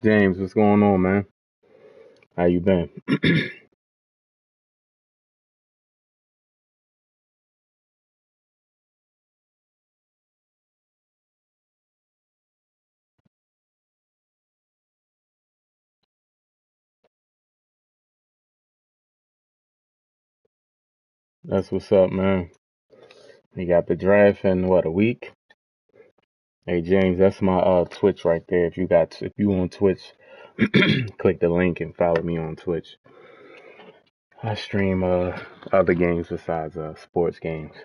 James, what's going on, man? How you been? That's what's up, man. You got the draft in what, a week? Hey James, that's my Twitch right there. If you on Twitch, click the link and follow me on Twitch. I stream other games besides sports games.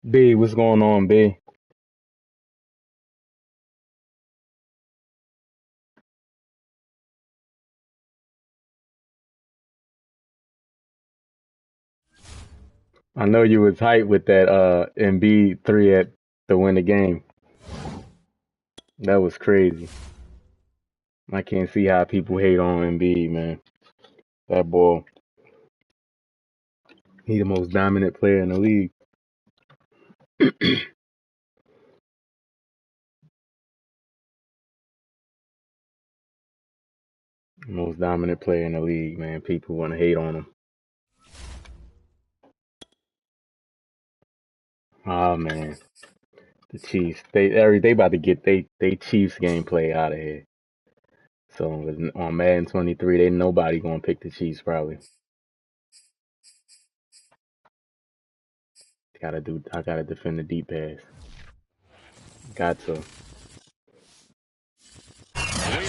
B, what's going on, B? I know you was hyped with that Embiid 3 to win the game. That was crazy. I can't see how people hate on Embiid, man. That boy, he the most dominant player in the league. Most dominant player in the league, man. People want to hate on him. Oh man, the Chiefs. They about to get they Chiefs gameplay out of here. So on Madden 23, they nobody gonna pick the Chiefs probably. I gotta defend the deep pass. Got to. We're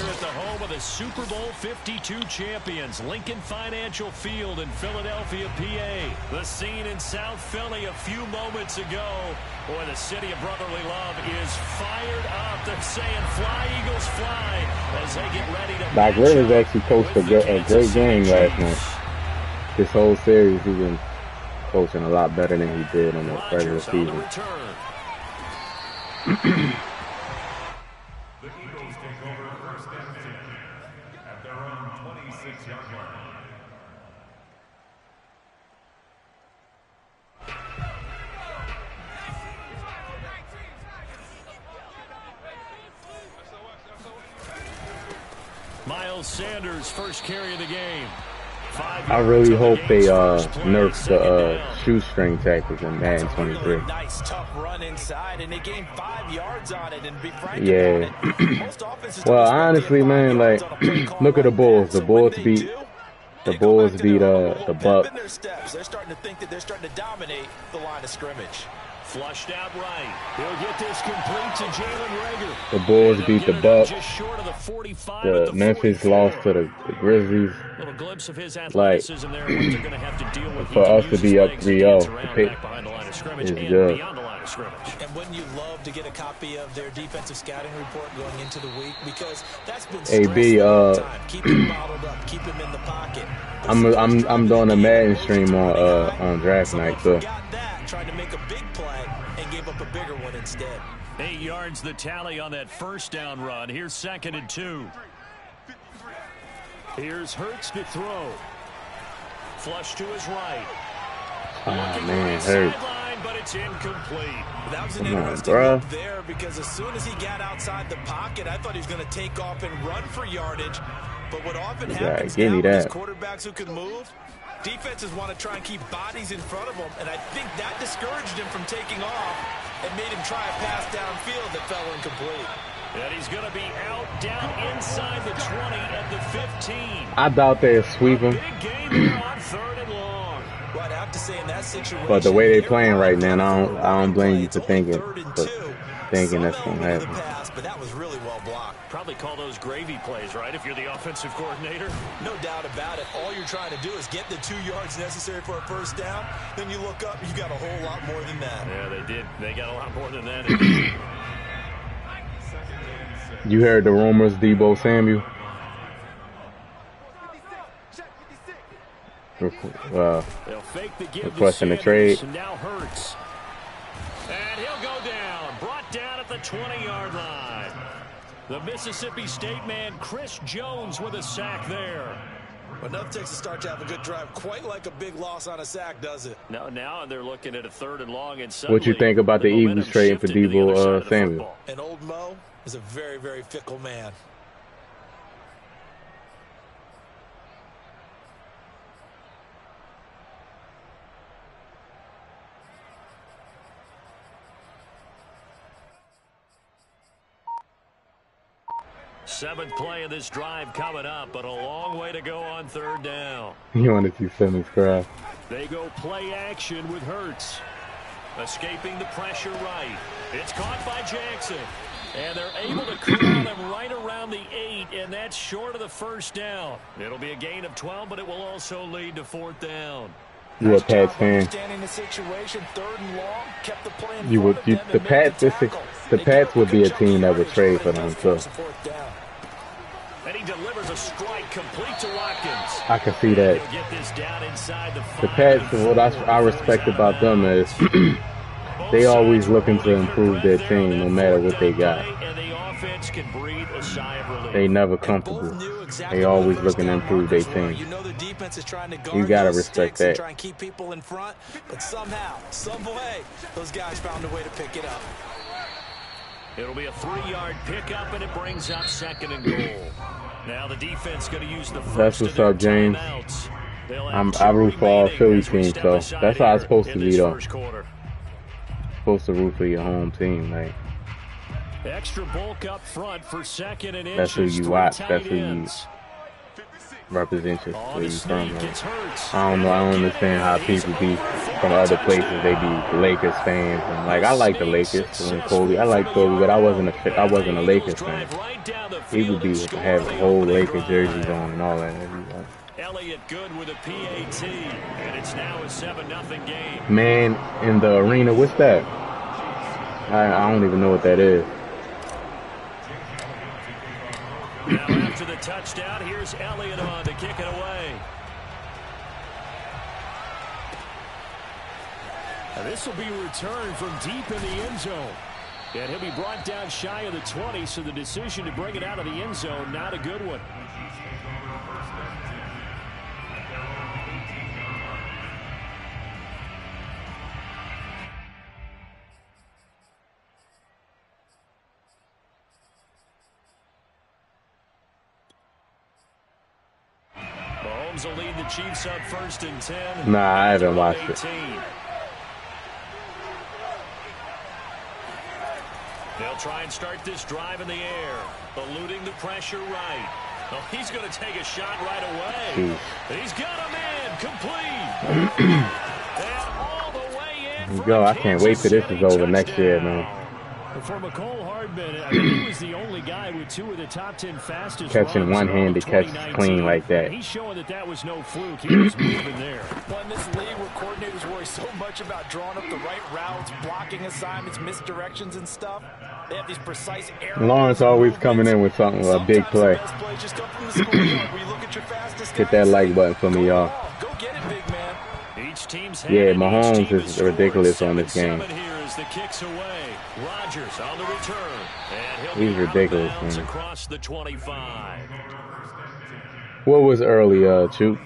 at the home of the Super Bowl 52 champions, Lincoln Financial Field in Philadelphia, PA. The scene in South Philly a few moments ago. Boy, the city of brotherly love is fired up. They're saying, "Fly, Eagles, fly," as they get ready to Doc Rivers actually coached a great game last night. This whole series, he's been coaching a lot better than he did in the regular season. Miles Sanders, first carry of the game. I really hope they nerf the shoestring tackles in Madden 23. Nice tough run inside, and they gained 5 yards on it. And be frank Yeah. about it, most offenses Well, honestly, man, like look at the Bulls. The Bulls beat the Bucks. They're starting to think that they're starting to dominate the line of scrimmage. Flushed out right. He'll get this complete to Jalen Reagor. The Bulls beat the Bucks. Just short of the 45 the Memphis lost to the Grizzlies. Little glimpse of his Like, athleticism there, what they're going to have to deal with. for us to be up 3-0 is good. And wouldn't you love to get a copy of their defensive scouting report going into the week? Because that's been AB, keep him bottled up, keep him in the pocket. I'm doing a Madden stream on draft night, so. Tried to make a big play and gave up a bigger one instead. 8 yards the tally on that first down run. Here's 2nd and 2. Here's Hurts to throw. Flush to his right. Oh man, Hurts. But it's incomplete. That was an interesting move there, because as soon as he got outside the pocket, I thought he was going to take off and run for yardage. But what often happens now with these quarterbacks who can move, defenses want to try and keep bodies in front of him, and I think that discouraged him from taking off and made him try a pass downfield that fell incomplete. And he's going to be out down inside the 20 at the 15. I doubt they'll sweep him. Big game here on 3rd and long. Well, I'd have to say in that situation, But the way they're playing right now, I don't blame you for thinking that's going to happen. But that was really well blocked. Probably call those gravy plays, right, if you're the offensive coordinator? No doubt about it. All you're trying to do is get the 2 yards necessary for a first down. Then you look up, you got a whole lot more than that. Yeah, they did. They got a lot more than that. You heard the rumors, Debo Samuel? requesting a trade. Now Hurts. And he'll go down. Brought down at the 20-yard line. The Mississippi State man, Chris Jones, with a sack there. Enough takes to start to have a good drive. Quite like a big loss on a sack, does it? Now they're looking at a 3rd and long. And what you think about the Eagles trading for Deebo Samuel? And old Mo is a very, very fickle man. Seventh play of this drive coming up, but a long way to go on 3rd down. You want to see Simmons cry? They go play action with Hurts. Escaping the pressure right. It's caught by Jackson. And they're able to corral him right around the 8, and that's short of the 1st down. It'll be a gain of 12, but it will also lead to 4th down. You a Pats fan? The Pats would be a team that would trade for them too. And he delivers a strike complete to Watkins. I can see that. The Pats, what I respect about them is they always looking to improve their team no matter what they got. They never comfortable. They always looking to improve their team. You gotta respect that. Try and keep people in front, but somehow, some way, those guys found a way to pick it up. It'll be a 3-yard pickup, and it brings up 2nd and goal. Now the defense going to use the first. That's what's up, James. I root for all Philly teams, so that's how it's supposed to be, though. Supposed to root for your home team, like. Extra bulk up front for 2nd and inches. That's who you watch. That's who you represent where you from. Like. I don't know. I don't understand how people be from other places. They be Lakers fans, and like I like the Lakers and Kobe. I like Kobe, but I wasn't a Lakers fan. He would be have whole Lakers jerseys on and all that. Elliott good with a PAT, and it's now a 7-0 game. Man, in the arena, what's that? I don't even know what that is. Now after the touchdown, here's Elliott on to kick it away. And this will be returned from deep in the end zone. And he'll be brought down shy of the 20, so the decision to bring it out of the end zone, not a good one. Mahomes will lead the Chiefs up 1st and 10. Nah, I haven't watched it. They'll try and start this drive in the air, eluding the pressure right. Oh, he's going to take a shot right away. He's got a man complete. And all the way in. There you go. I can't wait till this is over next year, man. For McCole Hardman, I mean, he was the only guy with 2 of the top 10 fastest catching one-handed catch clean like that. He's showing that was no fluke. He was moving there. Well, in this league where coordinators worry so much about drawing up the right routes, blocking assignments, misdirections and stuff, they have these precise errors. Lawrence always coming in with something, a big play. Hit that like button for me, y'all. Go get it, big man. Yeah, Mahomes is ridiculous on this game. The kicks away. Rodgers on the return. And he's ridiculous, man. Across the 25. What was early, Choop?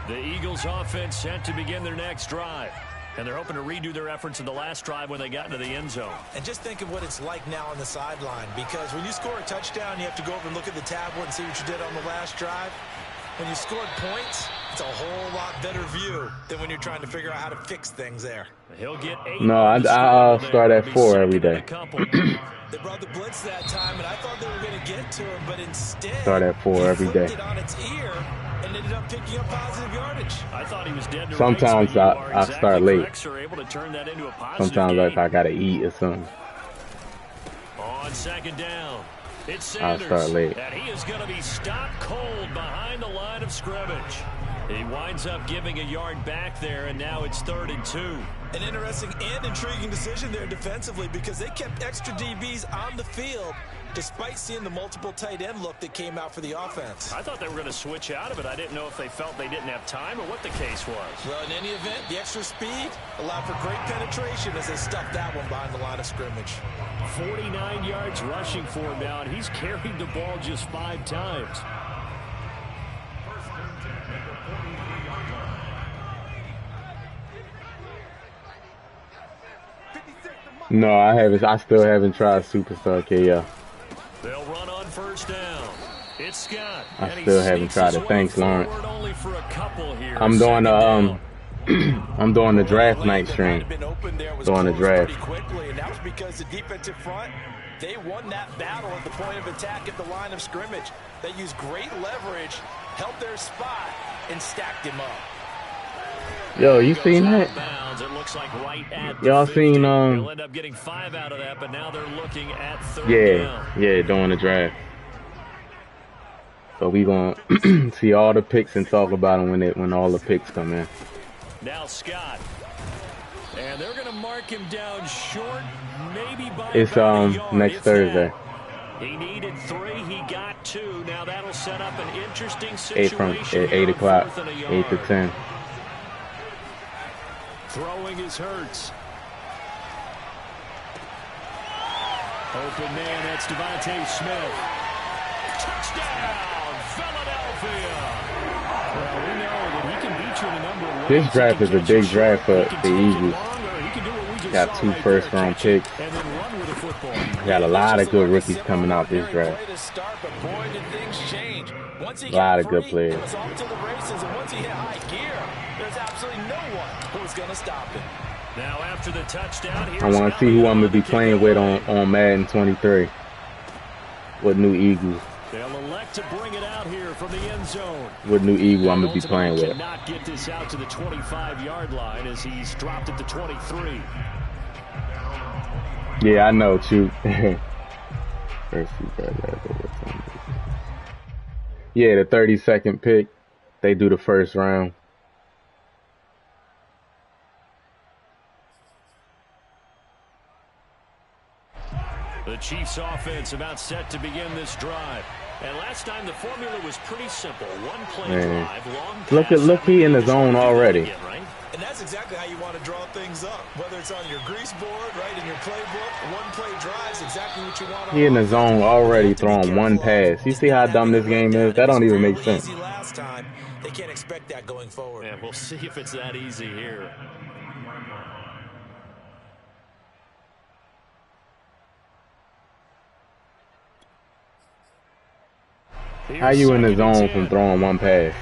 The Eagles offense set to begin their next drive. And they're hoping to redo their efforts in the last drive when they got into the end zone. And just think of what it's like now on the sideline. Because when you score a touchdown, you have to go over and look at the tablet and see what you did on the last drive. When you scored points, it's a whole lot better view than when you're trying to figure out how to fix things there. He'll get 8. No, I'll start at 4 every day. They brought the blitz that time, and I thought they were going to get to him, but instead, start at 4 every day. It on its ear and ended up picking up positive yardage. I thought he was dead to sometimes I start late. Sometimes if I gotta eat or something. On 2nd down. It's I'll Sanders, start late. and he is going to be stopped cold behind the line of scrimmage. He winds up giving a yard back there, and now it's 3rd and 2. An interesting and intriguing decision there defensively because they kept extra DBs on the field despite seeing the multiple tight end look that came out for the offense. I thought they were going to switch out of it. I didn't know if they felt they didn't have time or what the case was. Well, in any event, the extra speed allowed for great penetration as they stuffed that one behind the line of scrimmage. 49 yards rushing for him now, and he's carried the ball just 5 times. No, I haven't. I still haven't tried Superstar KO. They'll run on 1st down. It's Scott. I still haven't tried it. Thanks, Lawrence. I'm doing the I'm doing the draft night stream. Doing the draft. Quickly, and that was because the defensive front, they won that battle at the point of attack at the line of scrimmage. They used great leverage, held their spot, and stacked him up. Yo, you seen that? Y'all seen They'll end up getting 5 out of that, but now they're looking at 3rd down. Yeah, doing the draft. So we gonna see all the picks and talk about them when all the picks come in. Now Scott, and they're gonna mark him down short, maybe by it's next Thursday. He needed 3, he got 2. Now that'll set up an interesting situation. 8 o'clock, 8 to 10. Throwing is Hurts. Open man, that's Devontae Smith. Touchdown, Philadelphia. Well, we know that he can beat you in a number of ways. This draft is a big draft for the Eagles. Got 2 first-round picks. Got a lot of good rookies coming out this draft. A lot of good players. There's absolutely no one who's going to stop him. Now after the touchdown, I want to see who I'm going to be playing with on Madden 23. What new Eagles? They'll elect to bring it out here from the end zone. What new Eagle I'm going to be playing with? Cannot get this out to the 25-yard line as he's dropped at the 23. Yeah, I know, too. Yeah, the 32nd pick. They do the first round. The Chiefs offense about set to begin this drive. And last time the formula was pretty simple. One play drive, long pass. Look he in the zone already. And that's exactly how you want to draw things up. Whether it's on your grease board, right, in your playbook, one play drive is exactly what you want. He in the zone already throwing one pass. You see how dumb this game is? That don't even make sense. Last time, they can't expect that going forward. Yeah, we'll see if it's that easy here. How you in the zone from throwing one pass?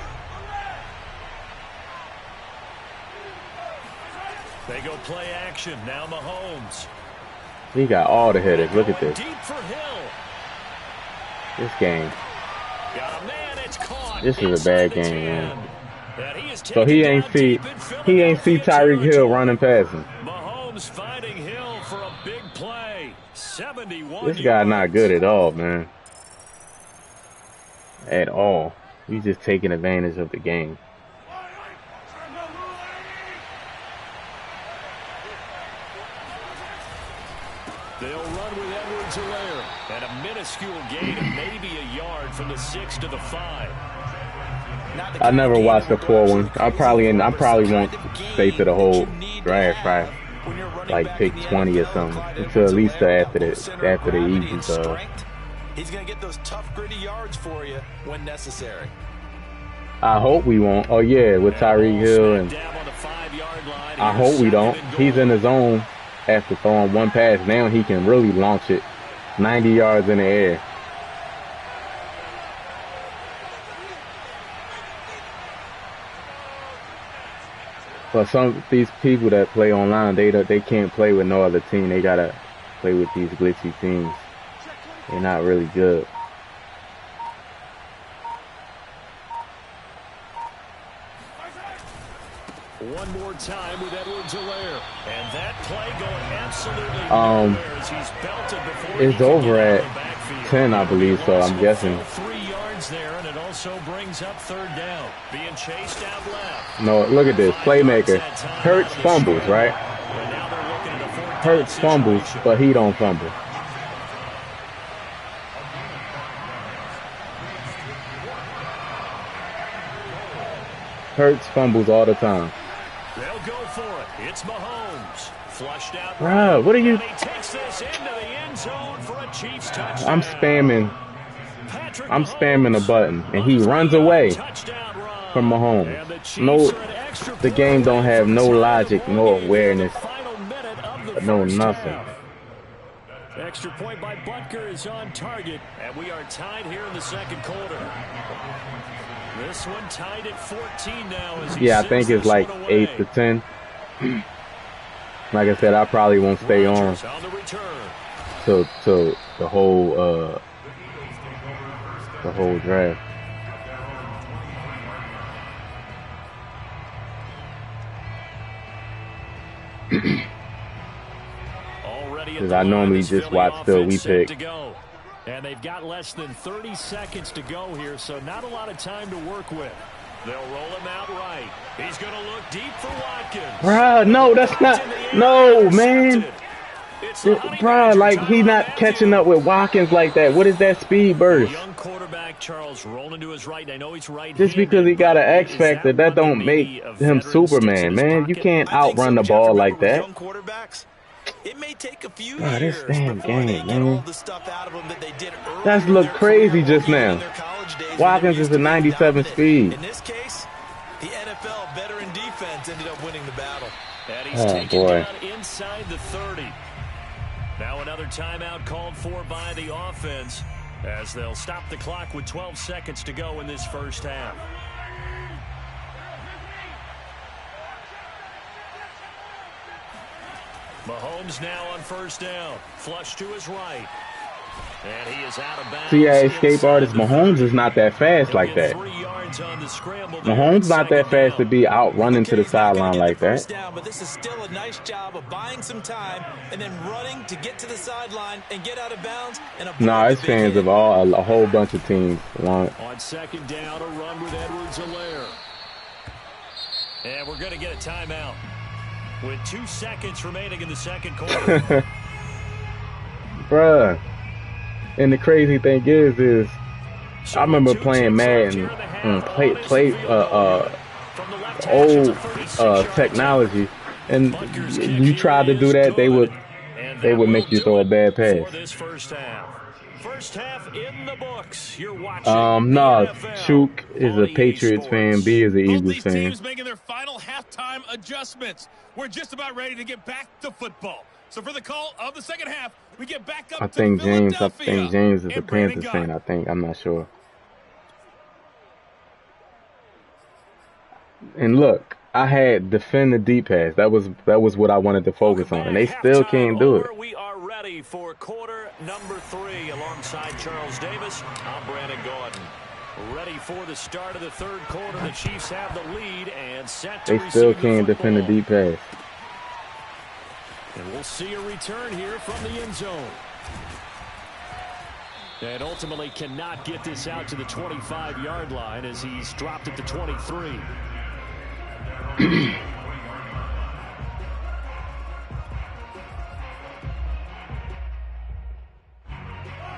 They go play action. Now Mahomes. He got all the hitters. Look at this. Deep for Hill. This game. Got a man, it's caught. This is a bad game, man. So he ain't see Tyreek Hill running past him. Mahomes finding Hill for a big play. 71 This guy not good at all, man. At all. He's just taking advantage of the game. They'll run with Edwards-Helaire at a minuscule gain of maybe a yard from the 6 to the 5. I never watched the 4-1. I probably won't stay to the whole draft, right? Like pick 20 or something until at least after the Eagles. He's going to get those tough, gritty yards for you when necessary. I hope we won't. Oh, yeah, with Tyreek Hill. And I hope we don't. He's in the zone after throwing one pass. Now he can really launch it 90 yards in the air. But these people that play online, they can't play with no other team. They got to play with these glitchy teams. They're not really good. One more time with Edwards-Helaire. And that play going absolutely nowhere as he's belted before it's over at 10, I believe, so I'm guessing yards there, and it also brings up third down. Being chased out left. No, look at this. Playmaker. Hurts fumbles, right? Hurts fumbles, but he don't fumble. Hurts fumbles all the time. They'll go for it. It's Mahomes. Flushed out. Bruh, what are you? He takes this into the end zone for a Chiefs touchdown. I'm spamming a button, and he runs away from Mahomes. No, the game don't have no logic, no awareness, no nothing. Extra point by Butker is on target, and we are tied here in the second quarter. This one tied at 14 now. Yeah, I think it's like 8 to 10. Like I said, I probably won't stay on till the whole draft. Because I normally just watch till we pick. And they've got less than 30 seconds to go here, so not a lot of time to work with. They'll roll him out right. He's going to look deep for Watkins. Bruh, no, that's not. No, man. Bruh, like, he's not catching up with Watkins like that. What is that speed burst? Young quarterback Charles rolling to his right. I know he's right. Just because he got an X factor, that don't make him Superman, man. You can't outrun the ball like that. It may take a few years this damn game, man. That's looked crazy just now. Watkins is a 97 speed. In this case, the NFL veteran defense ended up winning the battle. And he's taken down inside the 30. Now another timeout called for by the offense as they'll stop the clock with 12 seconds to go in this first half. Mahomes now on first down. Flush to his right. And he is out of bounds. See, escape artist Mahomes is not that fast like that. Mahomes not that fast to be out running to the sideline like that. But this is still a nice job of buying some time and then running to get to the sideline and get out of bounds. Nah, it's fans of a whole bunch of teams. On second down, a run with Edwards-Helaire. And we're going to get a timeout with 2 seconds remaining in the second quarter. Bruh. And the crazy thing is I remember playing Madden and old technology, and you tried to do that, they would make you throw a bad pass. First half in the books. You're watching. No, Chuk is a Patriots fan, B is an Eagles fan. Teams making their final halftime adjustments. We're just about ready to get back to football. So for the call of the second half, we get back up I to think James is a and Panthers fan, I'm not sure. And look, I had defend the deep pass. That was what I wanted to focus on, and they still can't do it. We are ready for quarter number 3 alongside Charles Davis. I'm Brandon Gordon. Ready for the start of the third quarter. The Chiefs have the lead and set to They still can't defend the deep pass. And we'll see a return here from the end zone. And ultimately cannot get this out to the 25-yard line as he's dropped at the 23.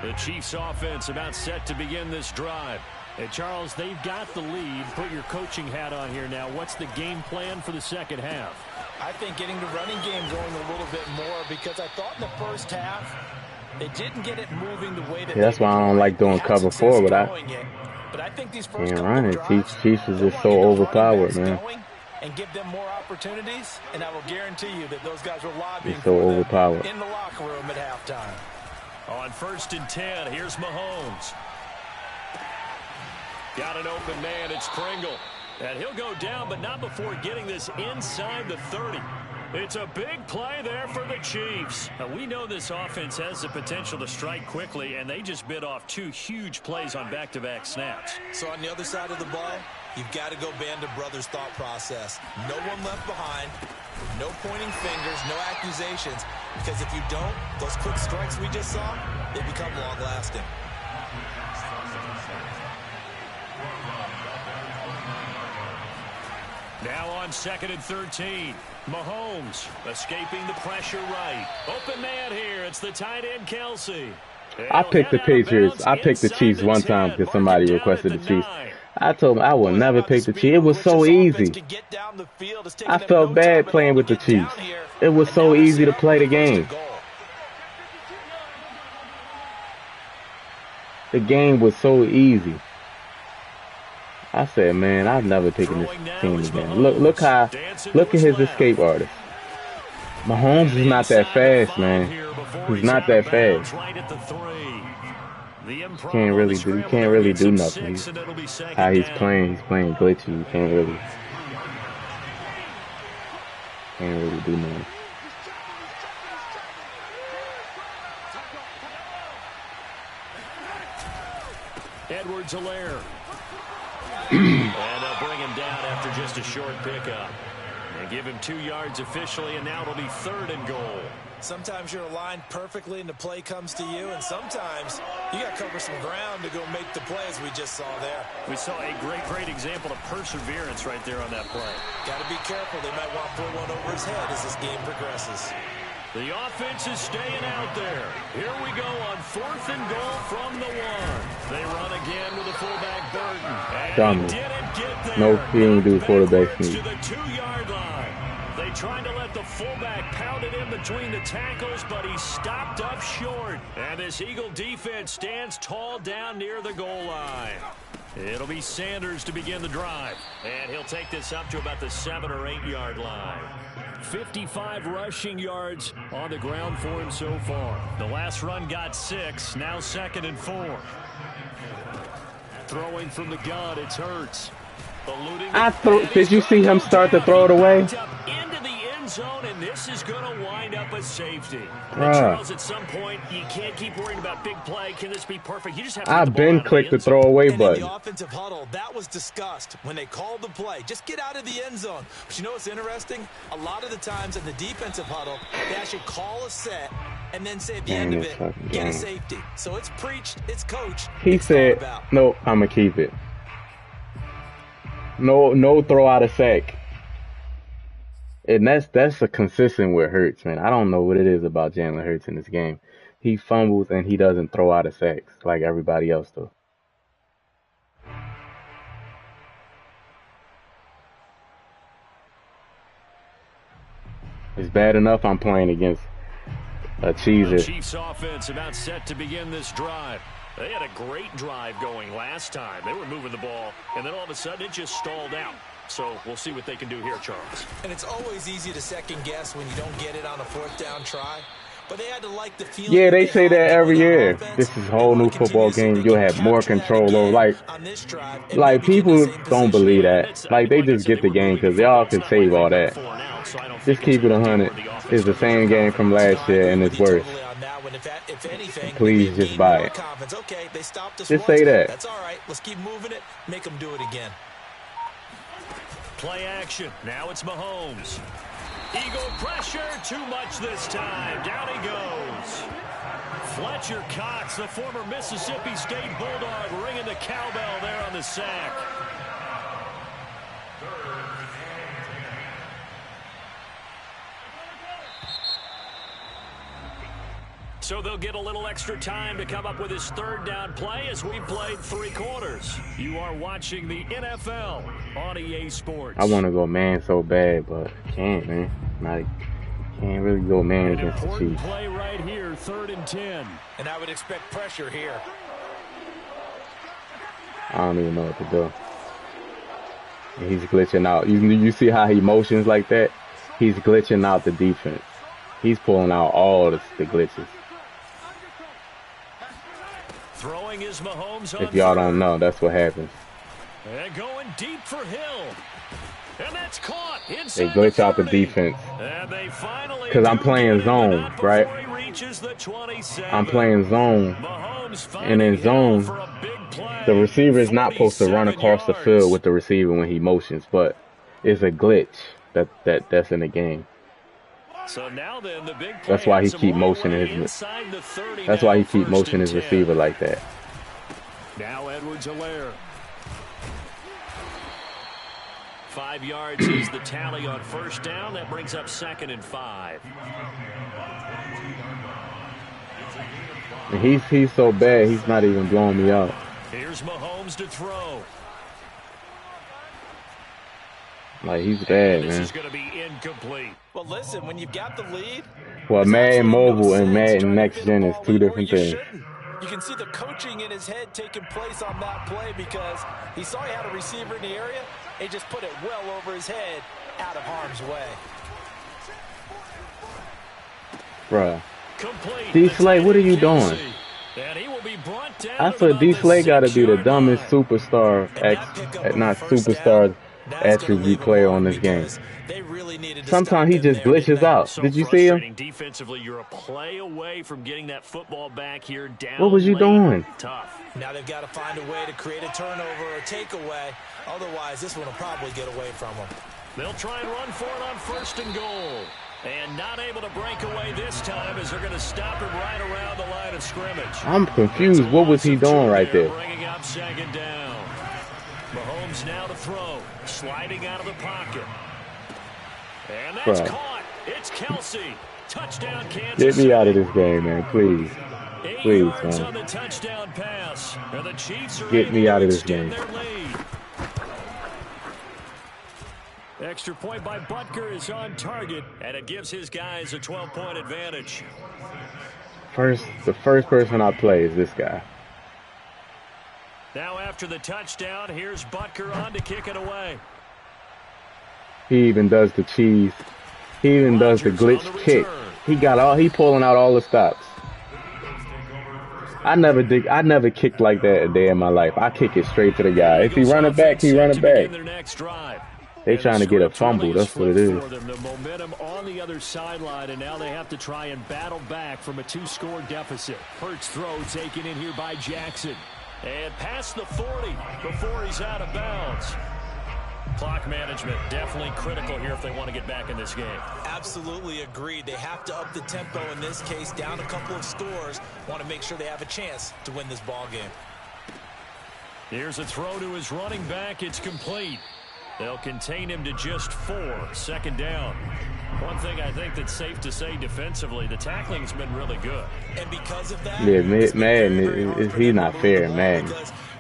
The Chiefs offense about set to begin this drive. And Charles, they've got the lead. Put your coaching hat on here now. What's the game plan for the second half? I think getting the running game going a little bit more, because I thought in the first half they didn't get it moving the way that that's why I don't like doing cover 4, but I think these first Chiefs is just so overpowered, man. And give them more opportunities, and I will guarantee you that those guys were lobbying so overpowered in the locker room at halftime. On 1st and 10, here's Mahomes. Got an open man, it's Pringle. And he'll go down, but not before getting this inside the 30. It's a big play there for the Chiefs. Now, we know this offense has the potential to strike quickly, and they just bit off 2 huge plays on back-to-back snaps. So on the other side of the ball, you've got to go Band of Brothers thought process. No one left behind, no pointing fingers, no accusations, because if you don't, those quick strikes we just saw, they become long-lasting. Now on 2nd and 13. Mahomes escaping the pressure right. Open man here. It's the tight end, Kelsey. I picked the Patriots. I picked the Chiefs one time because somebody requested the Chiefs. I told him I will never pick the Chiefs. It was so easy. I felt bad playing with the Chiefs. It was so easy to play the game. The game was so easy. I said, man, I'm never picking this team again. Look at his escape artist. Mahomes is not that fast, man. He's not that fast. Can't really do nothing. How he's playing glitchy. You can't really do nothing. Edwards-Helaire. And they'll bring him down after just a short pickup. And give him 2 yards officially, and now it'll be 3rd and goal. Sometimes you're aligned perfectly and the play comes to you, and sometimes you got to cover some ground to go make the play, as we just saw there. We saw a great example of perseverance right there on that play. Got to be careful. They might want to put one over his head as this game progresses. The offense is staying out there. Here we go on 4th and goal from the 1. They run again with a fullback Burton. And he didn't get there. Nope, he didn't do quarterback sneak. To the 2-yard line. They tried to let the fullback pound it in between the tackles, but he stopped up short. And this Eagle defense stands tall down near the goal line. It'll be Sanders to begin the drive. And he'll take this up to about the 7 or 8 yard line. 55 rushing yards on the ground for him so far. The last run got 6. Now 2nd and 4. Throwing from the gun, it's Hurts. Did you see him start to throw it away? Into the end zone, and this is going to wind up a safety. Charles, at some point, you can't keep worrying about big play. Can this be perfect? You just have to I've been clicked the throwaway button. In the offensive huddle, that was discussed when they called the play. Just get out of the end zone. But you know what's interesting? A lot of the times in the defensive huddle, they actually call a set and then say at the end of it, get a safety. So it's preached, it's coached. He said, nope, I'm going to keep it. No throw out of sack. And that's a consistent with Hurts, man. I don't know what it is about Jalen Hurts in this game. He fumbles and he doesn't throw out of sacks like everybody else does. It's bad enough I'm playing against a cheeser. The Chiefs offense about set to begin this drive. They had a great drive going last time. They were moving the ball, and then all of a sudden it just stalled out. So we'll see what they can do here, Charles. And it's always easy to second guess when you don't get it on a 4th down try. But they had to like the feeling. Yeah, they say that every year. This is a whole new football game. You'll have more control over. Like people don't believe that. Like they just get the game because y'all can save all that. Just keep it 100. It's the same game from last year and it's worse. Please just buy it. Just say that. That's all right. Let's keep moving it. Make them do it again. Play action. Now it's Mahomes. Eagle pressure. Too much this time. Down he goes. Fletcher Cox, the former Mississippi State Bulldog, ringing the cowbell there on the sack. So they'll get a little extra time to come up with his 3rd down play as we played 3 quarters. You are watching the NFL on EA Sports. I want to go man so bad, but can't, man. Like, can't really go man against the Chiefs. Play right here, 3rd and 10. And I would expect pressure here. I don't even know what to do. And he's glitching out. You see how he motions like that? He's glitching out the defense. He's pulling out all the glitches. Throwing is Mahomes. If y'all don't know, that's what happens. And going deep for Hill. And that's caught inside. They glitch out the defense. Because I'm playing zone, right? I'm playing zone. And in zone, the receiver is not supposed to run across the field with the receiver when he motions, but it's a glitch that's in the game. So now then, the big that's why he keep motioning his. That's why he keep motioning his receiver like that. Now Edwards-Helaire. 5 yards is the tally on first down. That brings up 2nd and 5. He's so bad, he's not even blowing me out. Here's Mahomes to throw. Like, he's bad, This man. is going to be incomplete. Well, listen, when you've got the lead... Well, Madden Mobile and Madden Next Gen is two different things. You can see the coaching in his head taking place on that play because he saw he had a receiver in the area. He just put it well over his head, out of harm's way. Bruh. D-Slay, what are you doing? I thought D-Slay got to be the dumbest superstar, not superstar attribute player on this game. Sometimes he just glitches out. Did you see him? Defensively, you're a play away from getting that football back here down. What was you doing? Tough. Now they've got to find a way to create a turnover or takeaway. Otherwise, this one will probably get away from them. They'll try and run for it on 1st and goal. And not able to break away this time as they're going to stop him right around the line of scrimmage. I'm confused. What was he doing right there? Bringing up 2nd down. Mahomes now to throw. Sliding out of the pocket. And that's caught. It's Kelsey. Touchdown, Kansas. Get me out of this game, man. Please. Please, man. On the touchdown pass. And the Chiefs are Get me out of this game. Extra point by Butker is on target, and it gives his guys a 12-point advantage. The first person I play is this guy. Now after the touchdown, here's Butker on to kick it away. He even does the cheese. He even does the glitch kick. He pulling out all the stops. I never kicked like that a day in my life. I kick it straight to the guy. If he run it back, he run it back. They trying to get a fumble. That's what it is. The momentum on the other sideline, and now they have to try and battle back from a 2-score deficit. Hurts throw taken in here by Jackson. And past the 40 before he's out of bounds. Clock management definitely critical here if they want to get back in this game. Absolutely agreed. They have to up the tempo in this case, down a couple of scores. Want to make sure they have a chance to win this ball game. Here's a throw to his running back. It's complete. They'll contain him to just 4. 2nd down. One thing I think that's safe to say defensively, the tackling's been really good. And because of that, yeah, man, he's not fair, man.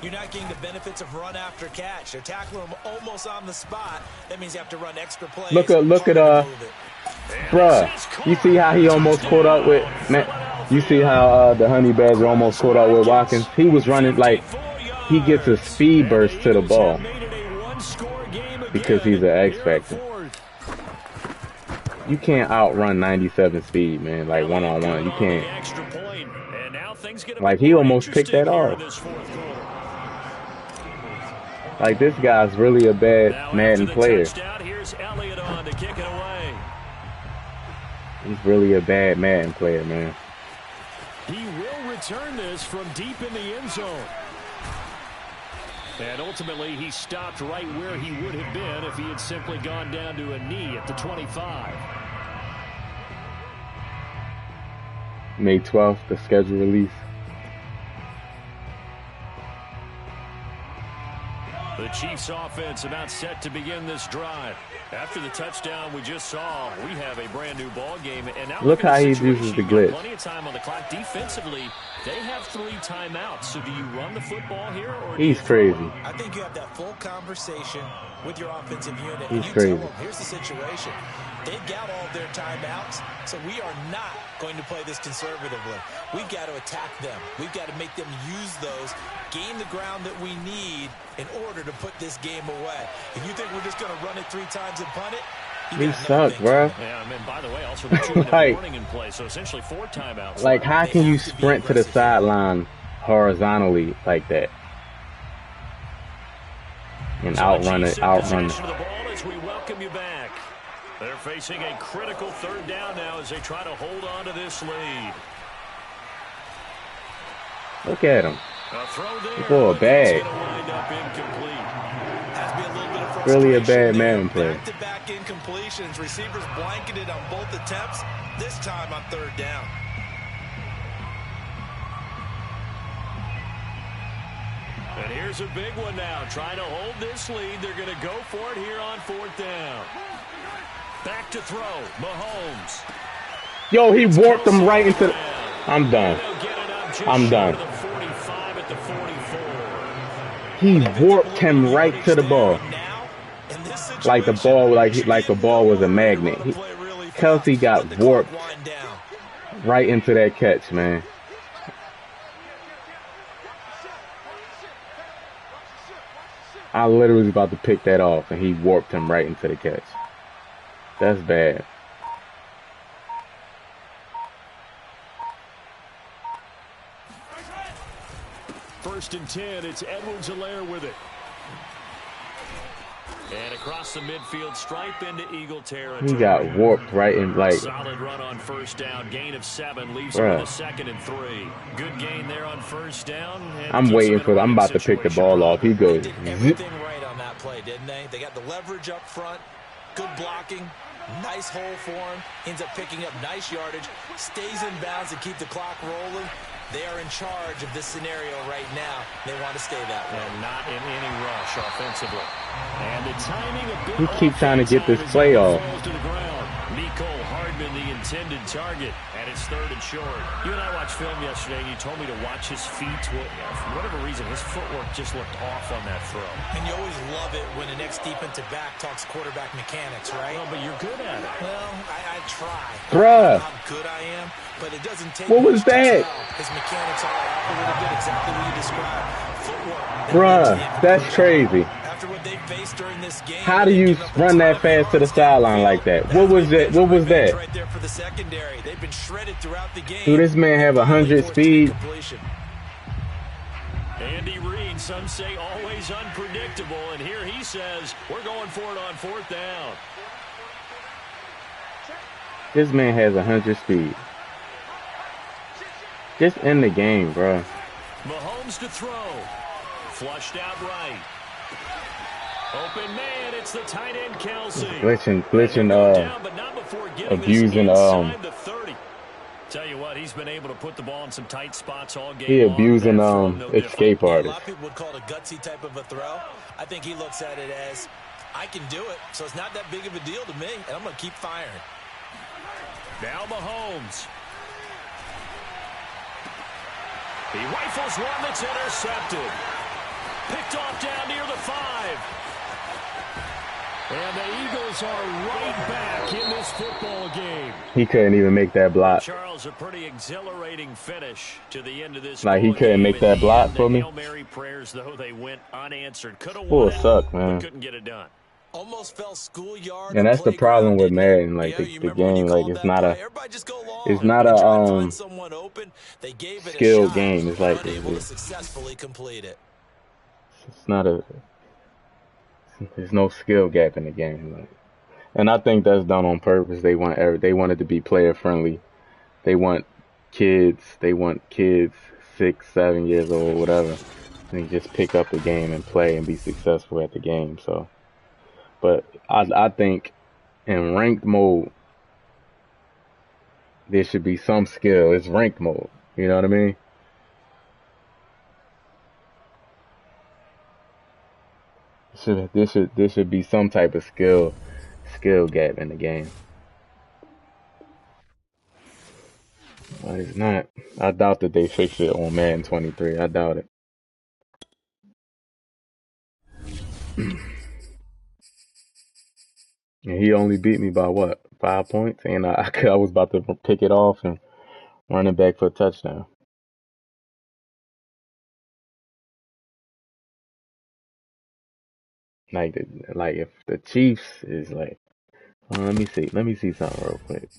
You're not getting the benefits of run after catch. They're tackling him almost on the spot. That means you have to run extra plays. Look at bruh. You see how he almost caught up with You see how the Honey Badger almost caught up with Watkins? He was running like he gets a speed burst to the ball. Because he's an X Factor. You can't outrun 97 speed, man. Like one-on-one. You can't. Like, he almost picked that off. Like, this guy's really a bad Madden player. He's really a bad Madden player, man. He will return this from deep in the end zone. And ultimately, he stopped right where he would have been if he had simply gone down to a knee at the 25. May 12th, the schedule release. The Chiefs offense about set to begin this drive. After the touchdown we just saw, we have a brand new ball game. And now look how he uses the glitch. Plenty of time on the clock. Defensively, they have 3 timeouts. So do you run the football here? Or he's crazy. I think you have that full conversation with your offensive unit. He's crazy. Tell them, here's the situation. They've got all their timeouts, so we are not going to play this conservatively. We've got to attack them. We've got to make them use those, gain the ground that we need in order to put this game away. If you think we're just going to run it 3 times and punt it, he sucks, bro. Yeah, I mean, by the way, also the 2-minute warning in play, so essentially 4 timeouts. Like, how can you sprint to the sideline horizontally like that and outrun it? We welcome you back. They're facing a critical 3rd down now as they try to hold on to this lead. Look at him. He's bad. Really a bad man player. Back-to-back incompletions. Receivers blanketed on both attempts. This time on 3rd down. And here's a big one now. Trying to hold this lead. They're going to go for it here on 4th down. Back to throw. Mahomes. Yo, he warped him right into the... I'm done. I'm done. He warped him right to the ball. Like the ball, like the ball was a magnet. Kelsey got warped right into that catch, man. I literally was about to pick that off, and he warped him right into the catch. That's bad. First and 10, it's Edwards-Helaire with it. And across the midfield stripe into Eagle territory. He got warped right in, like... Solid run on first down. Gain of 7. Leaves him with a 2nd and 3. Good gain there on first down. I'm waiting for... I'm about to pick the ball off. He goes... They did everything right on that play, didn't they? They got the leverage up front. Good blocking. Nice hole for him. Ends up picking up nice yardage. Stays in bounds and keep the clock rolling. They are in charge of this scenario right now. They want to stay that way. And not in any rush offensively. And the timing a bit. He keeps trying to get this play off. Nico Hardman, the intended target, and it's 3rd and short. You and I watched film yesterday, and you told me to watch his feet. Well, for whatever reason, his footwork just looked off on that throw. And you always love it when the next defensive back talks quarterback mechanics, right? Well, but you're good at it. Well, I try. Bruh. How good I am, but it doesn't take what was that? His mechanics are off a little bit, exactly what you described. Footwork. Bruh, that's crazy. After what they faced during this game, how do you run that fast to the sideline like that? What was that? What was that? Right there for the secondary. They've been shredded throughout the game. Do this man have 100 speed? Andy Reid, some say always unpredictable, and here he says we're going for it on 4th down. This man has 100 speed. Just end the game, bro. Mahomes to throw. Flushed out right. Open man, it's the tight end Kelsey. Glitching, abusing, Tell you what, he's been able to put the ball in some tight spots all game. He abusing, escape artists. A lot of people would call it a gutsy type of a throw. I think he looks at it as, I can do it, so it's not that big of a deal to me, and I'm going to keep firing. Now Mahomes. He rifles one that's intercepted. Picked off down near the 5. And the Eagles are right back in this football game. He couldn't even make that block. Charles, a pretty exhilarating finish to the end of this. Like, he couldn't make that block for me. Hail Mary prayers, though, they went unanswered. Could have won, suck, man. Couldn't get it done. Almost fell schoolyard. And that's the problem with Madden. Like, the game, like, it's not a skill game. It's like it's not a. There's no skill gap in the game, like. And I think that's done on purpose. They want it to be player friendly. They want kids 6, 7 years old, whatever, and just pick up the game and play and be successful at the game. So, but I think in ranked mode there should be some skill. It's ranked mode. You know what I mean? There should be some type of skill gap in the game. But it's not. I doubt that they fixed it on Madden 23. I doubt it. And he only beat me by what? 5 points? And I was about to pick it off and run it back for a touchdown. Like if the Chiefs is like, let me see something real quick.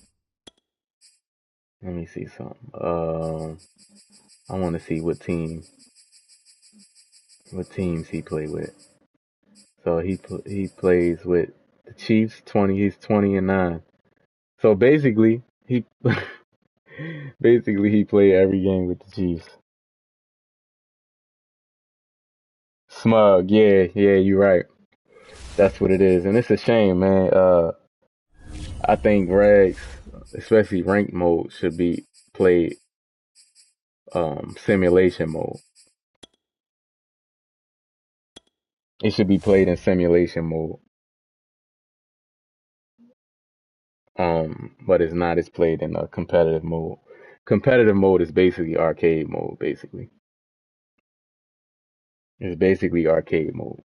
Let me see something. I want to see what teams he played with. So he plays with the Chiefs. He's 20-9. So basically he played every game with the Chiefs. Smug, yeah, you're right. That's what it is, and it's a shame, man. I think rags, especially ranked mode, should be played simulation mode. It should be played in simulation mode. But it's not. It's played in a competitive mode. Competitive mode is basically arcade mode. Basically, it's basically arcade mode.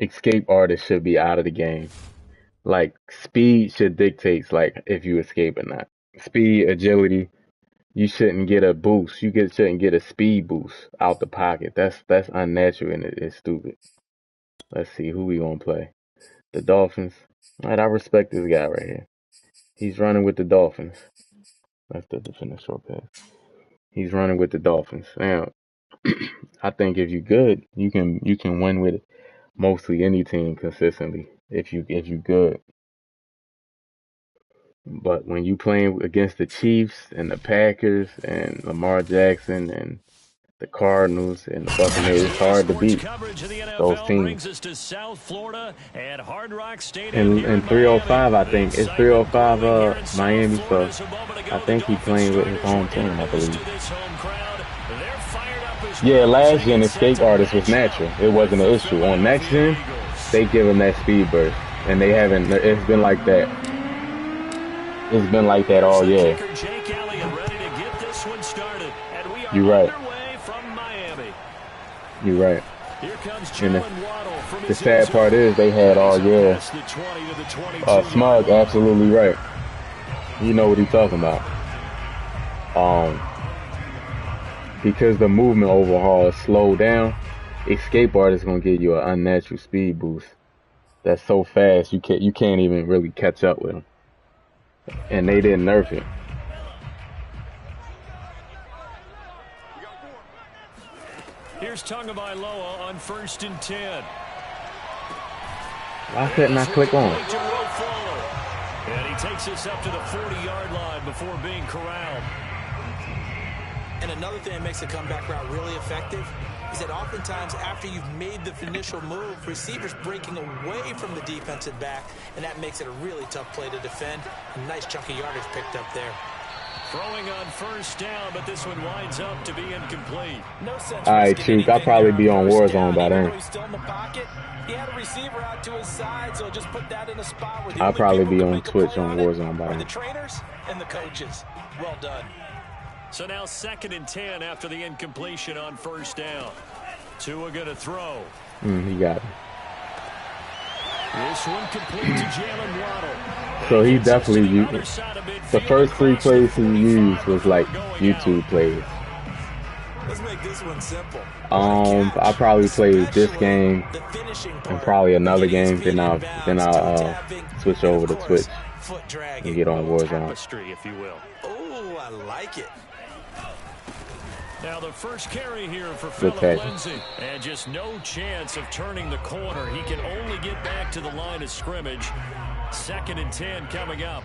Escape artists should be out of the game. Like speed should dictate like if you escape or not. Speed, agility. You shouldn't get a boost. Shouldn't get a speed boost out the pocket. That's unnatural and it's stupid. Let's see who we gonna play. The Dolphins. All right, I respect this guy right here. He's running with the Dolphins. That's the defender short pass. He's running with the Dolphins. Now, I think if you're good, you can win with mostly any team consistently. If you good. But when you playing against the Chiefs and the Packers and Lamar Jackson and the Cardinals and the Buccaneers, it's hard to beat those teams. And 305, I think. It's 305 Miami, so I think he's playing with his home team, I believe. Yeah, last gen escape artist was natural. It wasn't an issue. On next gen, they give him that speed burst. And they haven't, it's been like that. It's been like that all year. You're right. You're right. And the sad part is they had all year. Smug, absolutely right. You know what he's talking about. Because the movement overhaul is slowed down, escape artist is gonna give you an unnatural speed boost. That's so fast you can't even really catch up with him. And they didn't nerf it. Here's Tagovailoa on 1st and 10. Why couldn't I click on? And he takes this up to the 40-yard line before being corralled. And another thing that makes the comeback route really effective is that oftentimes after you've made the initial move, receivers breaking away from the defensive back, and that makes it a really tough play to defend. A nice chunk of yardage picked up there. Throwing on 1st down, but this one winds up to be incomplete. No sense. All right, Chief, I'll probably be on Warzone by then. He had a receiver out to his side, so just put that in a spot where I'll probably be on Twitch on Warzone by then. The trainers and the coaches. Well done. So now 2nd and 10 after the incompletion on 1st down. Tua gonna throw. He got it. This one complete to Jalen Waddle. So he definitely used the first 3 plays he used was like YouTube plays. Let's make this one simple. I probably played this game and probably another game. Then I'll switch over to Twitch and get on Warzone. If you will. Oh, I like it. Now the first carry here for Phillip Lindsay. And just no chance of turning the corner. He can only get back to the line of scrimmage. 2nd and 10 coming up.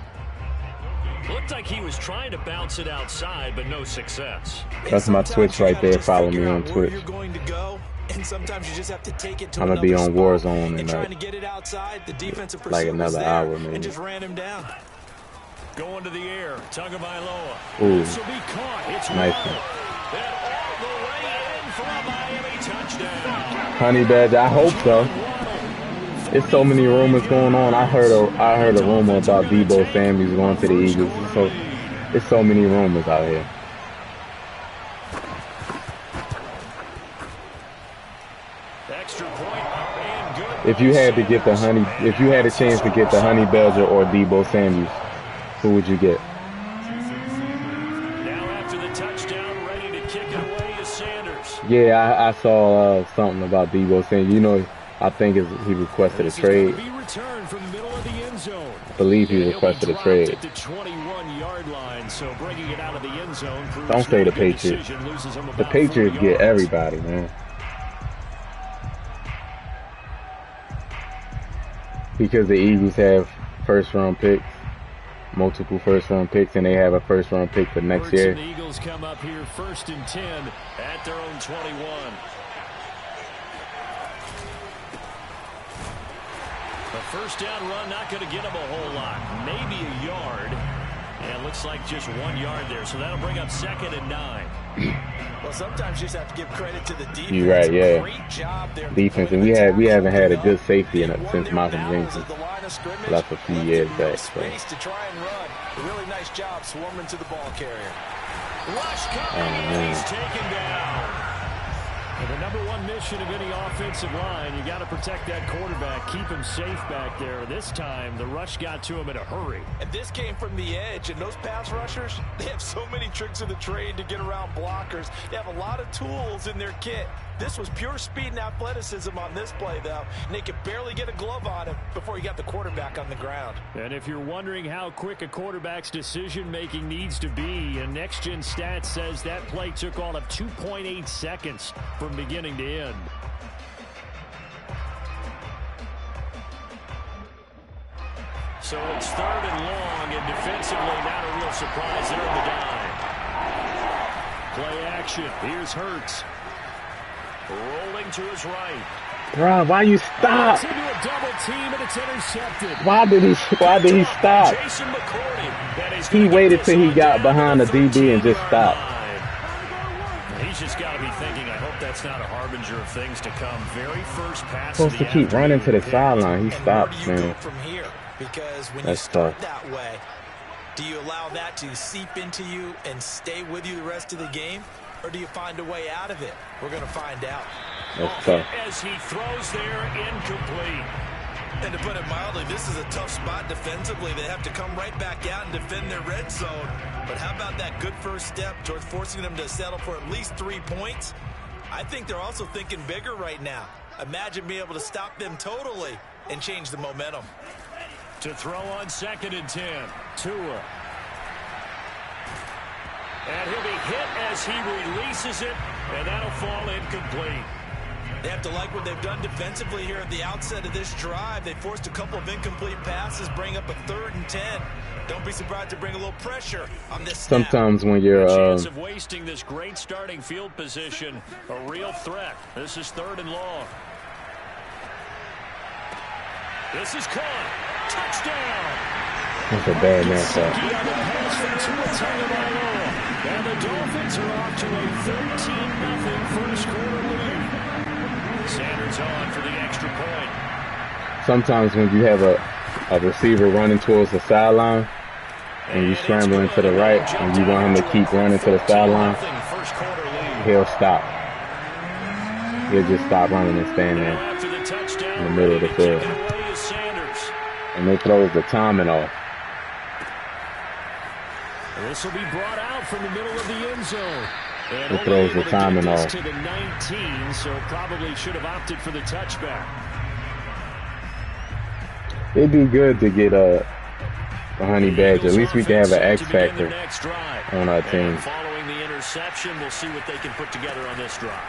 Looked like he was trying to bounce it outside, but no success. That's my Twitch right there. Follow me on Twitch. And sometimes you just have to take it to I'm gonna be on Warzone and trying to get it outside. The defensive like another hour, maybe. And just ran him down. Going to the air, Tagovailoa. Ooh, This will be caught. It's nice one. And all the way in for a Miami touchdown. Honey Badger, I hope so. There's so many rumors going on. I heard a rumor about Deebo Samuels going to the Eagles. So there's so many rumors out here. Extra point and good. If you had a chance to get the Honey Badger or Deebo Samuels, who would you get? Now after the touchdown, ready to kick it away is Sanders. Yeah, I saw something about Deebo Samuels. You know, I think he requested a trade. Be returned from the middle of the end zone. I believe he requested a trade. At the 21-yard line, so bringing it out of the end zone. Don't say the Patriots. The Patriots get everybody, man. Because the Eagles have first-round picks, multiple first-round picks, and they have a first-round pick for next year. The Eagles come up here 1st and 10 at their own 21. A first down run, not going to get him a whole lot. Maybe a yard. And it looks like just 1 yard there, so that'll bring up 2nd and 9. Well, sometimes you just have to give credit to the defense. You're right, yeah. Great job there. Defense, and we haven't had a good safety since Malcolm Jenkins. That's a few years back. So. Space to try and run. A really nice job swarming to the ball carrier. Rush coming, he's taken down. And the number one mission of any offensive line, you got to protect that quarterback, keep him safe back there. This time, the rush got to him in a hurry. And this came from the edge, and those pass rushers, they have so many tricks of the trade to get around blockers. They have a lot of tools in their kit. This was pure speed and athleticism on this play, though, and they could barely get a glove on him before he got the quarterback on the ground. And if you're wondering how quick a quarterback's decision-making needs to be, a next-gen stat says that play took all of 2.8 seconds from beginning to end. So it's 3rd and long, and defensively not a real surprise there in the dime. Play action. Here's Hurts. Rolling to his right. Bro, why you stop? Into a double team, and it's intercepted. Why did he stop? Jason McCourty. He waited till he got behind the DB and just stopped. He's just got to be thinking, I hope that's not a harbinger of things to come. Very first pass. Supposed to keep running to the sideline. He stops, man. From here, because when that's you start tough. that way, do you allow that to seep into you and stay with you the rest of the game? Or do you find a way out of it? We're going to find out. That's tough. As he throws there, incomplete. And to put it mildly, this is a tough spot defensively. They have to come right back out and defend their red zone. But how about that good first step towards forcing them to settle for at least 3 points? I think they're also thinking bigger right now. Imagine being able to stop them totally and change the momentum. To throw on 2nd and 10. Tua. And he'll be hit as he releases it, and that'll fall incomplete. They have to like what they've done defensively here at the outset of this drive. They forced a couple of incomplete passes, bring up a 3rd and 10. Don't be surprised to bring a little pressure on this snap. Sometimes when you're chance of wasting this great starting field position, a real threat. This is 3rd and long. This is caught. Touchdown. That's a bad matchup. And the Dolphins are off to a 13-0 first quarter lead. Sanders on for the extra point. Sometimes when you have a receiver running towards the sideline and you scrambling to the right and you want him to keep running to the sideline, he'll stop. He'll just stop running and stand there in the middle of the field. And they throws the timing off. This will be brought out from the middle of the end zone. And it throws the timing off. To the 19, so probably should have opted for the touchback. It'd be good to get a honey badger. At least we can have an X factor on our team. Following the interception, we'll see what they can put together on this drive.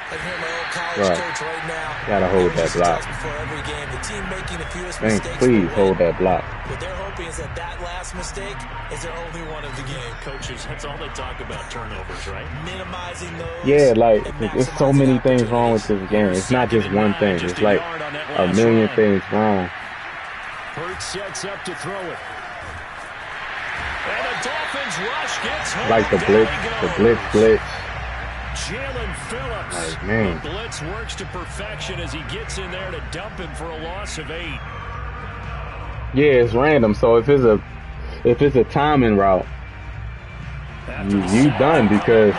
I hear my old college coach right now. Gotta hold that block. Before every game, the team making the fewest Thanks, mistakes. please hold that block. What they're hoping is that last mistake is their only one of the game. Coaches, that's all they talk about, turnovers, right? Minimizing those. Yeah, like there's so many things wrong with this game. It's not just one thing. It's like a million things wrong. Hurts sets up to throw it. And the Dolphins rush gets home. Like the blitz. Jalen Phillips. Like, man. The blitz works to perfection as he gets in there to dump him for a loss of 8. Yeah, it's random. So if it's a timing route, you done because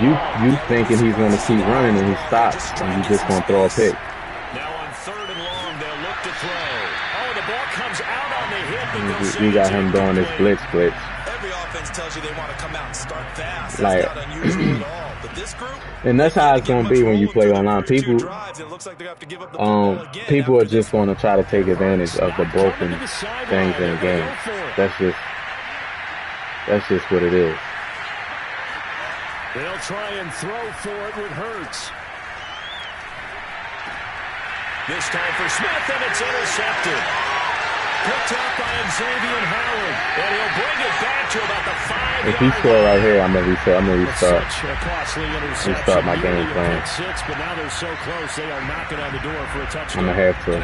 you thinking he's gonna keep running and he stops and you just gonna throw a pick. Now on 3rd and long, they'll look to throw. Oh, the ball comes out on the hip. You got him doing this blitz. Every offense tells you they want to come out and start fast. That's not unusual at all. But this group, and that's how it's gonna be when you play online. People are just gonna try to take advantage of the broken things in the game. That's just what it is. They'll try and throw for it with Hurts. This time for Smith, and it's intercepted. Picked up by Xavier Howard. And he'll bring it back to about the 5-yard line. If he score right here, I'm gonna restart. Such a costly interception. Restart my game plan. But now they're so close, they are knocking on the door for a touchdown. I'm gonna have to.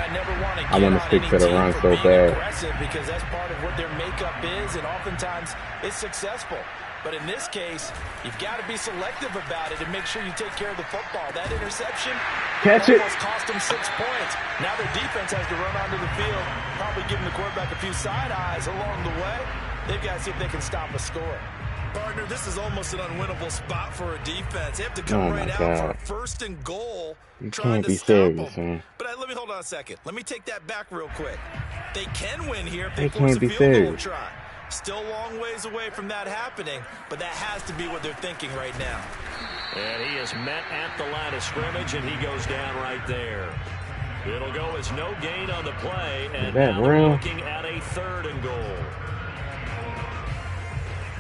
I want to stick to the run so bad. Because that's part of what their makeup is, and oftentimes it's successful. But in this case, you've got to be selective about it and make sure you take care of the football. That interception almost cost them 6 points. Now their defense has to run onto the field, probably giving the quarterback a few side eyes along the way. They've got to see if they can stop a score. Partner, this is almost an unwinnable spot for a defense. They have to come right out for first and goal. You can't be serious, man. But let me hold on a second. Let me take that back real quick. They can win here if they force can't be a field goal serious. try. Still a long ways away from that happening, but that has to be what they're thinking right now. And he is met at the line of scrimmage, and he goes down right there. It'll go as no gain on the play, and now they're looking at a 3rd and goal.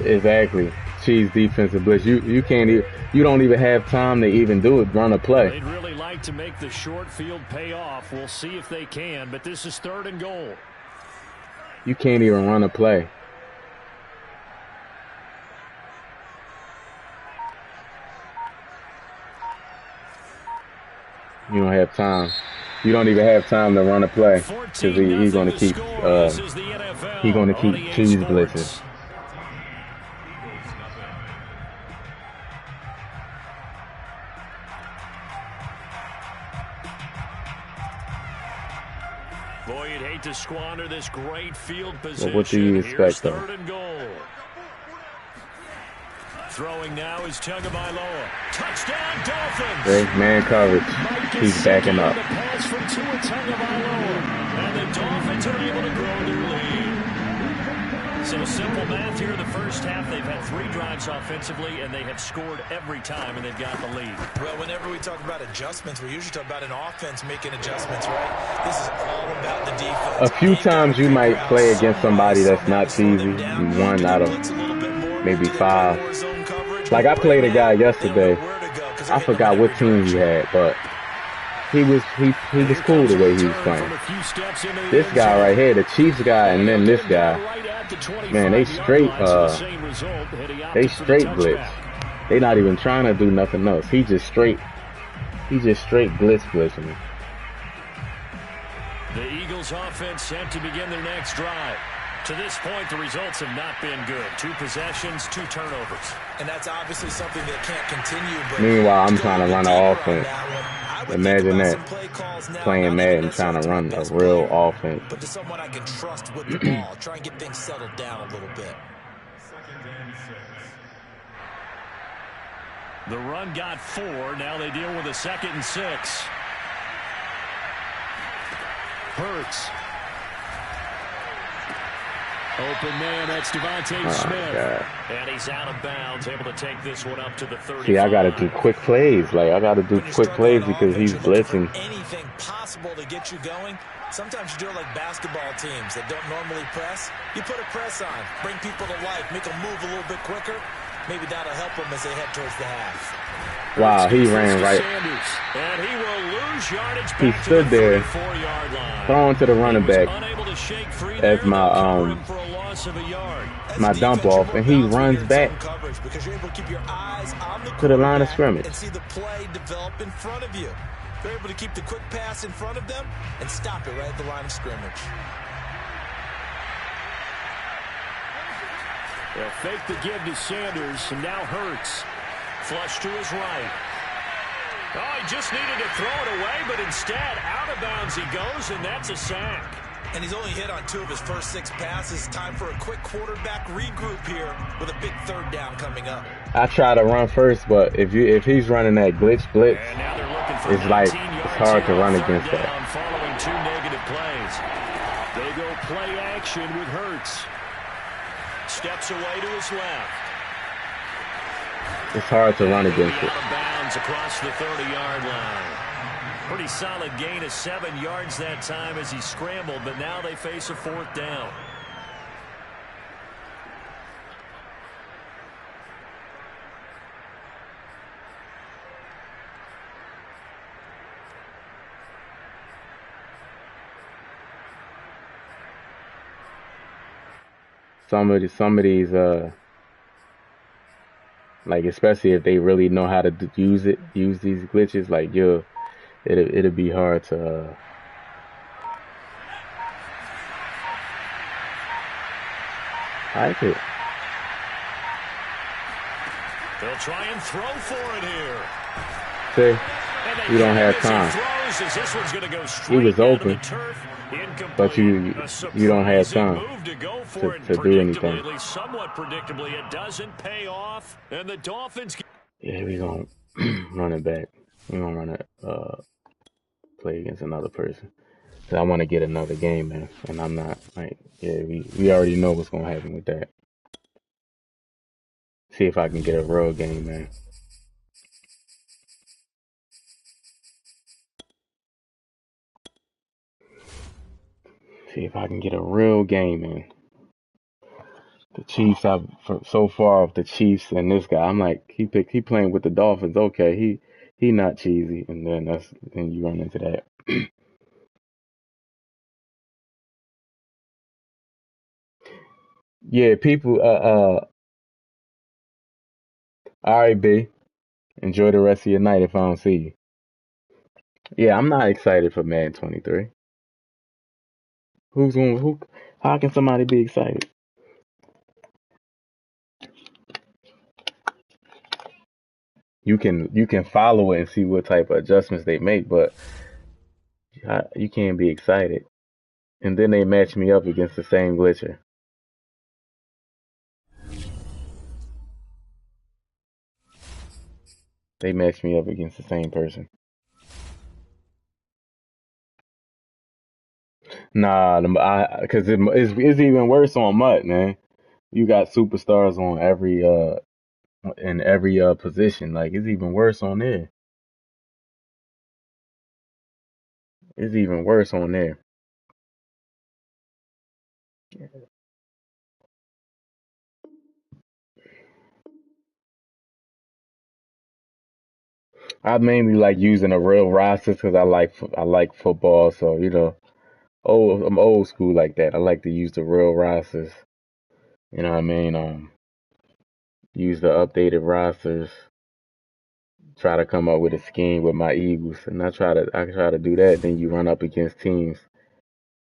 Exactly. Chiefs defensive blitz. You can't even. You don't even have time to even do it. Run a play. They'd really like to make the short field pay off. We'll see if they can, but this is 3rd and goal. You can't even run a play. You don't have time. You don't even have time to run a play because he's going to keep cheese blitzes. Boy, you'd hate to squander this great field position. Well, what do you expect, though? 3rd and goal. Throwing now is Tagovailoa. Touchdown, Dolphins! Great man coverage. He's backing up. The pass from Tua Tagovailoa. And the Dolphins are able to grow their lead. So simple math here in the first half. They've had 3 drives offensively, and they have scored every time, and they've got the lead. Well, whenever we talk about adjustments, we usually talk about an offense making adjustments, right? This is all about the defense. A few times you might play against somebody that's not cheesy. 1 out of maybe 5. Like I played a guy yesterday. I forgot what team he had, but he was cool the way he was playing. This guy right here, the Chiefs guy, and then this guy, man, they straight blitz. They not even trying to do nothing else. He just straight blitzing. The Eagles offense set to begin their next drive. To this point, the results have not been good. 2 possessions, 2 turnovers. And that's obviously something that can't continue. But meanwhile, I'm trying to run an offense. Imagine that. Playing Madden, trying to run a real offense. But to someone I can trust with the ball, try and get things settled down a little bit. The run got 4. Now they deal with a 2nd and 6. Hurts. Open man, that's Devontae Smith. God. And he's out of bounds, able to take this one up to the 35. See, I got to do quick plays. Like, I got to do quick plays because he's blitzing. Anything possible to get you going. Sometimes you do it like basketball teams that don't normally press. You put a press on, bring people to life, make them move a little bit quicker. Maybe that'll help them as they head towards the half. Wow, he ran right. And he will lose yardage back he stood to the there, throwing to the running back as my dump off, and he runs back to the line of scrimmage. And see the play develop in front of you. They're able to keep the quick pass in front of them and stop it right at the line of scrimmage. They'll fake the give to Sanders, and now Hurts. Flush to his right. Oh, he just needed to throw it away, but instead, out of bounds he goes, and that's a sack. And he's only hit on 2 of his first 6 passes. Time for a quick quarterback regroup here with a big 3rd down coming up. I try to run first, but if he's running that blitz, it's like it's hard to run against that. Following 2 negative plays. They go play action with Hurts. Steps away to his left. It's hard to run against it. Out of bounds across the 30-yard line. Pretty solid gain of 7 yards that time as he scrambled, but now they face a 4th down. some of these like especially if they really know how to use these glitches, like it'll be hard to. I like it. They'll try and throw for it here. See, you don't have time. He was open, but you don't have time to do anything. Somewhat predictably, it doesn't pay off, and the Dolphins. Yeah, we gonna run it back. We gonna run it. Play against another person. Cause I want to get another game, man, and I'm not like, yeah, we already know what's gonna happen with that. See if I can get a real game, man. See if I can get a real game, man. The Chiefs, so far off the Chiefs and this guy, I'm like, he playing with the Dolphins. Okay, he not cheesy, and then you run into that. Yeah, people. All right, B. Enjoy the rest of your night if I don't see you. Yeah, I'm not excited for Madden 23. Who? How can somebody be excited? You can follow it and see what type of adjustments they make, but you can't be excited. And then they match me up against the same glitcher. They match me up against the same person. Nah, because it's even worse on MUT, man. You got superstars on in every position. Like, it's even worse on there. It's even worse on there. I mainly like using a real roster because I like football. So I'm old school like that. I like to use the real rosters. You know what I mean? Use the updated rosters. Try to come up with a scheme with my Eagles, and I try to do that. Then you run up against teams.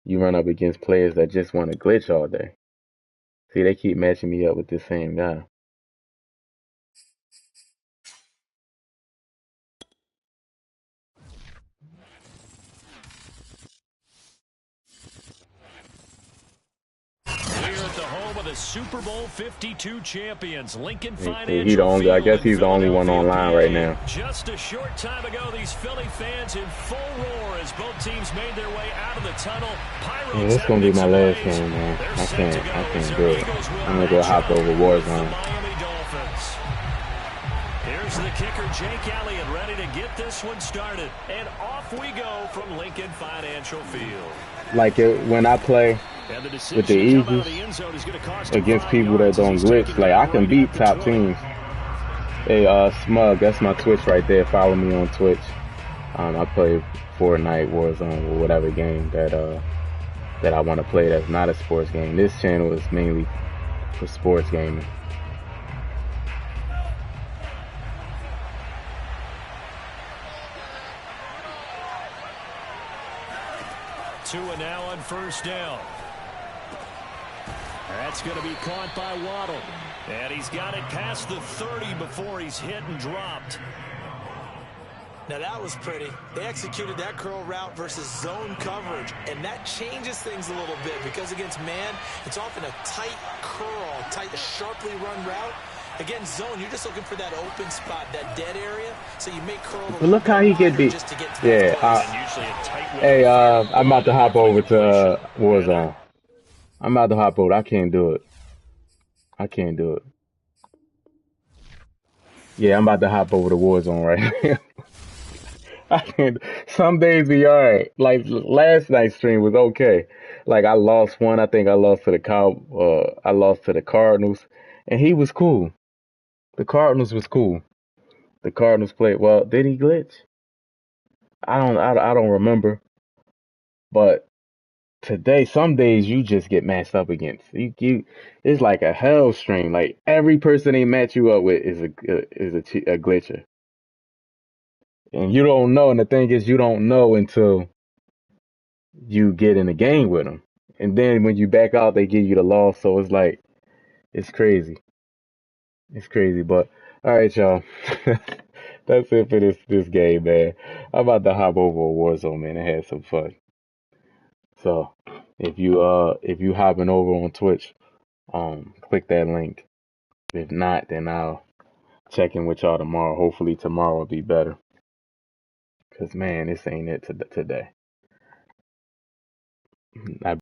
You run up against players that just want to glitch all day. See, they keep matching me up with this same guy. The Super Bowl 52 champions, Lincoln Financial Field. I guess he's the only one online right now. Just a short time ago, these Philly fans in full roar as both teams made their way out of the tunnel. Yeah, this is gonna be my last game, man. I can't do it. I'm gonna go hop over Warzone. Here's the kicker, Jake Elliott, ready to get this one started. And off we go from Lincoln Financial Field. Like when I play with the Eagles against people that don't glitch, like I can beat top teams. Hey, Smug, that's my Twitch right there. Follow me on Twitch. I play Fortnite, Warzone, or whatever game that I want to play that's not a sports game. This channel is mainly for sports gaming. Two and now on first down. That's going to be caught by Waddle. And he's got it past the 30 before he's hit and dropped. Now that was pretty. They executed that curl route versus zone coverage, and that changes things a little bit because against man, it's often a tight curl, tight, sharply run route. Against zone, you're just looking for that open spot, that dead area, so you make curl. But look how he get beat. Yeah. Hey, I'm about to hop over to Warzone. I'm about to hop over. I can't do it. Yeah, I'm about to hop over to Warzone right now. I can't. Some days be alright. Like last night's stream was okay. Like I lost one. I think I lost to the Cardinals, and he was cool. The Cardinals was cool. The Cardinals played well. Did he glitch? I don't remember. But today, some days you just get matched up against. It's like a hell string. Like every person they match you up with is a glitcher, and you don't know. And the thing is, you don't know until you get in the game with them, and then when you back out, they give you the loss. So it's like it's crazy. It's crazy. But all right, y'all. That's it for this game, man. I'm about to hop over a Warzone, man, and have some fun. So if you hopping over on Twitch, click that link. If not, then I'll check in with y'all tomorrow. Hopefully tomorrow will be better. Cause man, this ain't it today. I